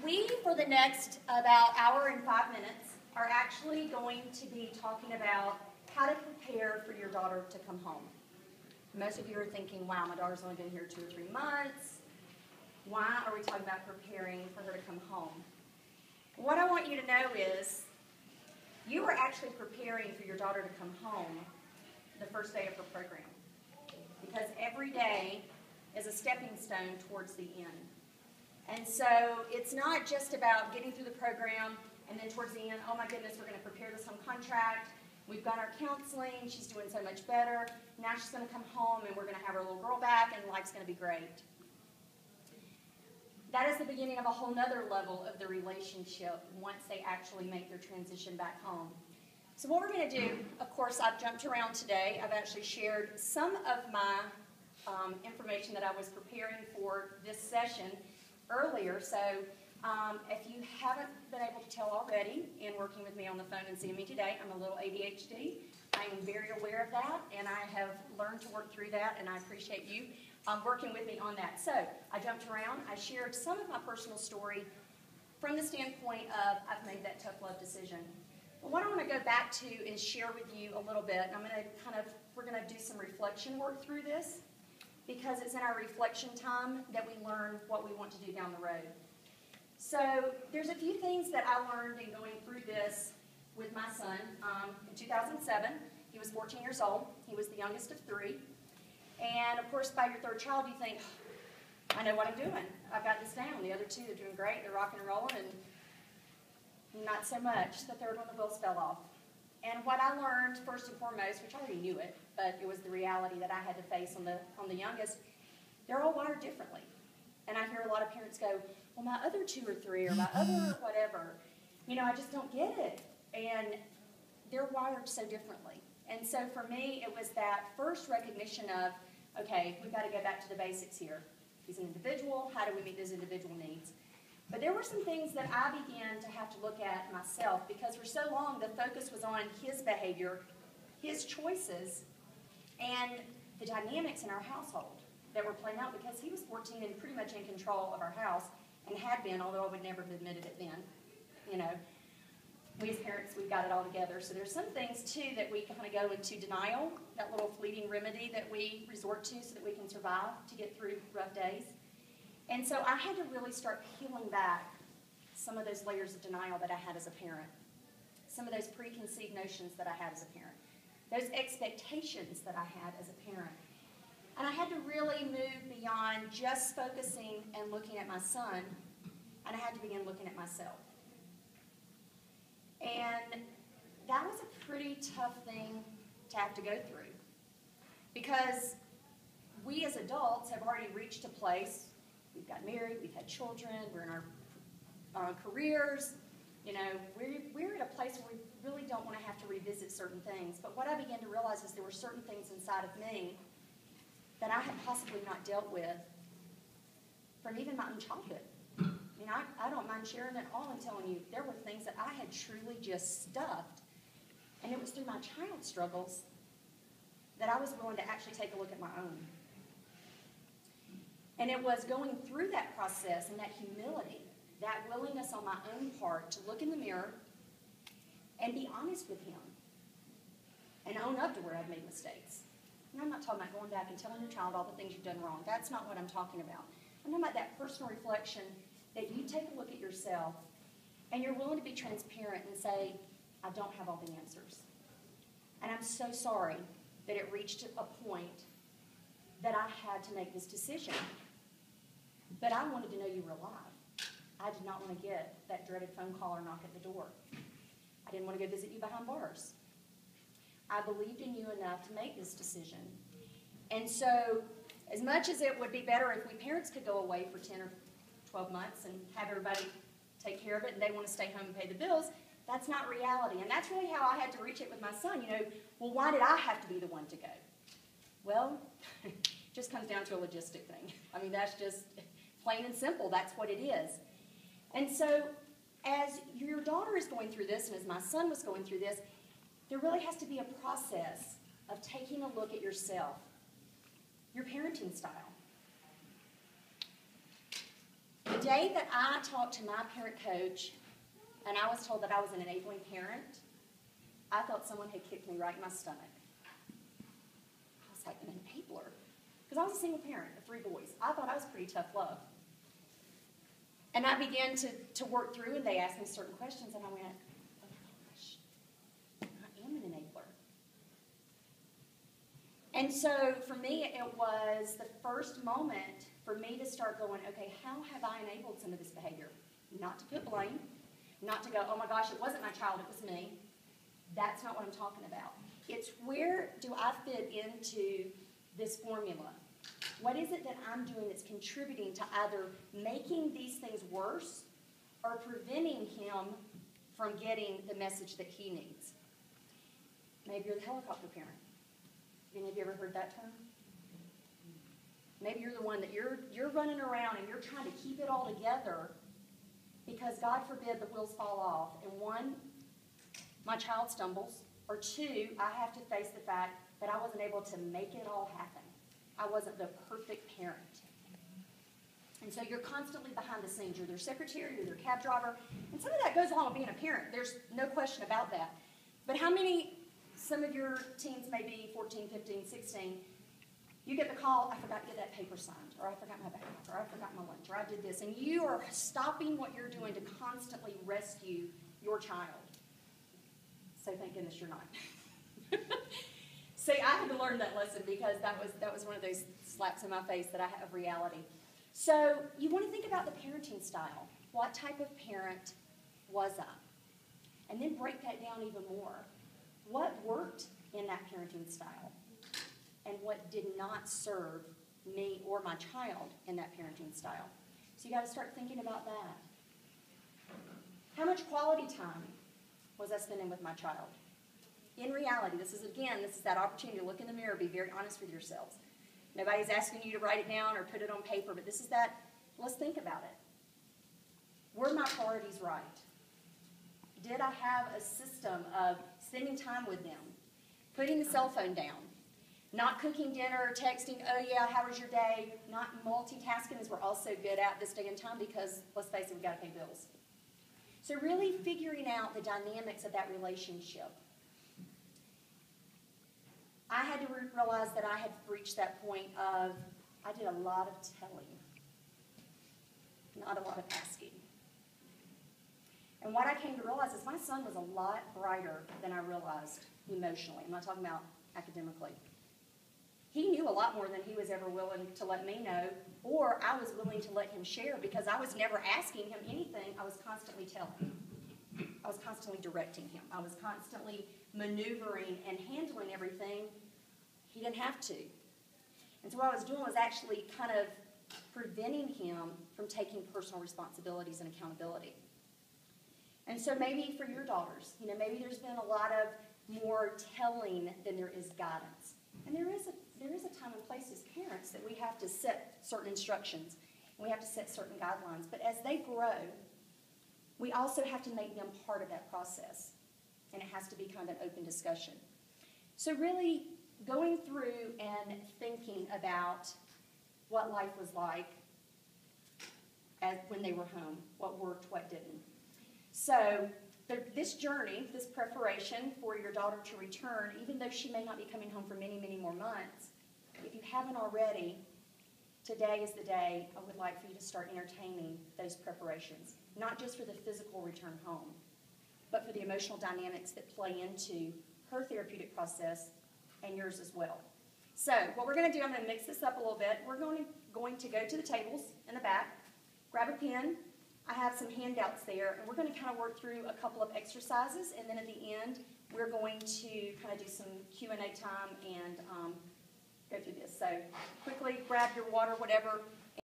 We, for the next about hour and 5 minutes, are actually going to be talking about how to prepare for your daughter to come home. Most of you are thinking, wow, my daughter's only been here 2 or 3 months. Why are we talking about preparing for her to come home? What I want you to know is you are actually preparing for your daughter to come home the first day of her program. Because every day is a stepping stone towards the end. And so it's not just about getting through the program and then towards the end, oh my goodness, we're going to prepare this home contract. We've got our counseling. She's doing so much better. Now she's going to come home and we're going to have our little girl back and life's going to be great. That is the beginning of a whole nother level of the relationship once they actually make their transition back home. So what we're going to do, of course, I've jumped around today. I've actually shared some of my information that I was preparing for this session earlier. So if you haven't been able to tell already in working with me on the phone and seeing me today, I'm a little ADHD. I am very aware of that, and I have learned to work through that, and I appreciate you working with me on that. So I jumped around. I shared some of my personal story from the standpoint of I've made that tough love decision. But what I want to go back to is share with you a little bit. And we're going to do some reflection work through this because it's in our reflection time that we learn what we want to do down the road. So there's a few things that I learned in going through this with my son. In 2007, he was 14 years old. He was the youngest of 3. And of course, by your 3rd child, you think, I know what I'm doing. I've got this down. The other 2 are doing great. They're rocking and rolling, and not so much. The 3rd one, the wheels fell off. And what I learned, first and foremost, which I already knew it, but it was the reality that I had to face on the youngest, they're all wired differently. And I hear a lot of parents go, well, my other 2 or 3, or my other whatever, I just don't get it. And they're wired so differently. And so for me, it was that first recognition of, okay, we've got to go back to the basics here. He's an individual. How do we meet those individual needs? But there were some things that I began to have to look at myself because for so long the focus was on his behavior, his choices, and the dynamics in our household that were playing out because he was 14 and pretty much in control of our house and had been, although I would never have admitted it then. We as parents, we've got it all together. So there's some things, too, that we kind of go into denial, that little fleeting remedy that we resort to so that we can survive to get through rough days. And so I had to really start peeling back some of those layers of denial that I had as a parent, some of those preconceived notions that I had as a parent, those expectations that I had as a parent. And I had to really move beyond just focusing and looking at my son, and I had to begin looking at myself. And that was a pretty tough thing to have to go through because we as adults have already reached a place. We've got married, we've had children, we're in our careers. We're at a place where we really don't want to have to revisit certain things. But what I began to realize is there were certain things inside of me that I had possibly not dealt with from even my own childhood. I don't mind sharing it all and telling you there were things that I had truly just stuffed. And it was through my child struggles that I was willing to actually take a look at my own. And it was going through that process and that humility, that willingness on my own part to look in the mirror and be honest with him and own up to where I've made mistakes. And I'm not talking about going back and telling your child all the things you've done wrong. That's not what I'm talking about. I'm talking about that personal reflection that you take a look at yourself and you're willing to be transparent and say, I don't have all the answers. And I'm so sorry that it reached a point that I had to make this decision. But I wanted to know you were alive. I did not want to get that dreaded phone call or knock at the door. I didn't want to go visit you behind bars. I believed in you enough to make this decision. And so, as much as it would be better if we parents could go away for 10 or 12 months and have everybody take care of it and they want to stay home and pay the bills, that's not reality. And that's really how I had to reach it with my son. Well, why did I have to be the one to go? Well, it just comes down to a logistic thing. That's just plain and simple. That's what it is. And so as your daughter is going through this and as my son was going through this, there really has to be a process of taking a look at yourself, your parenting style. The day that I talked to my parent coach and I was told that I was an enabling parent, I felt someone had kicked me right in my stomach. I was like, an enabler? Because I was a single parent of 3 boys. I thought I was pretty tough love. And I began to work through, and they asked me certain questions, and I went, oh my gosh, I am an enabler. And so for me, it was the first moment for me to start going, okay, how have I enabled some of this behavior? Not to put blame, not to go, oh my gosh, it wasn't my child, it was me. That's not what I'm talking about. It's where do I fit into this formula? What is it that I'm doing that's contributing to either making these things worse or preventing him from getting the message that he needs? Maybe you're the helicopter parent. Any of you ever heard that term? Maybe you're the one that you're running around and you're trying to keep it all together because, God forbid, the wheels fall off. And 1, my child stumbles, or 2, I have to face the fact that I wasn't able to make it all happen. I wasn't the perfect parent. And so you're constantly behind the scenes. You're their secretary, you're their cab driver, and some of that goes along with being a parent. There's no question about that. But some of your teens may be 14, 15, 16, you get the call, I forgot to get that paper signed, or I forgot my backpack, or I forgot my lunch, or I did this, and you are stopping what you're doing to constantly rescue your child. So thank goodness you're not. See, I had to learn that lesson because that was one of those slaps in my face that I have of reality. So you want to think about the parenting style. What type of parent was I? And then break that down even more. What worked in that parenting style? And what did not serve me or my child in that parenting style? So you got to start thinking about that. How much quality time was I spending with my child? In reality, this is that opportunity to look in the mirror, be very honest with yourselves. Nobody's asking you to write it down or put it on paper, but let's think about it. Were my priorities right? Did I have a system of spending time with them, putting the cell phone down, not cooking dinner, texting, oh yeah, how was your day, not multitasking as we're all so good at this day and time because, let's face it, we've got to pay bills. So really figuring out the dynamics of that relationship. I had to realize that I had reached that point of, I did a lot of telling, not a lot of asking. And what I came to realize is my son was a lot brighter than I realized emotionally. I'm not talking about academically. He knew a lot more than he was ever willing to let me know, or I was willing to let him share because I was never asking him anything. I was constantly telling. I was constantly directing him. I was constantly maneuvering and handling everything. He didn't have to. And so what I was doing was actually kind of preventing him from taking personal responsibilities and accountability. And so maybe for your daughters, maybe there's been a lot of more telling than there is guidance. And there is a time and place as parents that we have to set certain instructions. And we have to set certain guidelines. But as they grow, we also have to make them part of that process. And it has to be kind of an open discussion. So really going through and thinking about what life was like when they were home, what worked, what didn't. So this journey, this preparation for your daughter to return, even though she may not be coming home for many, many more months, if you haven't already, today is the day I would like for you to start entertaining those preparations, not just for the physical return home, but for the emotional dynamics that play into her therapeutic process and yours as well. So what we're going to do, I'm going to mix this up a little bit. We're going to go to the tables in the back, grab a pen. I have some handouts there, and we're going to kind of work through a couple of exercises, and then at the end, we're going to kind of do some Q&A time and go through this. So quickly grab your water, whatever.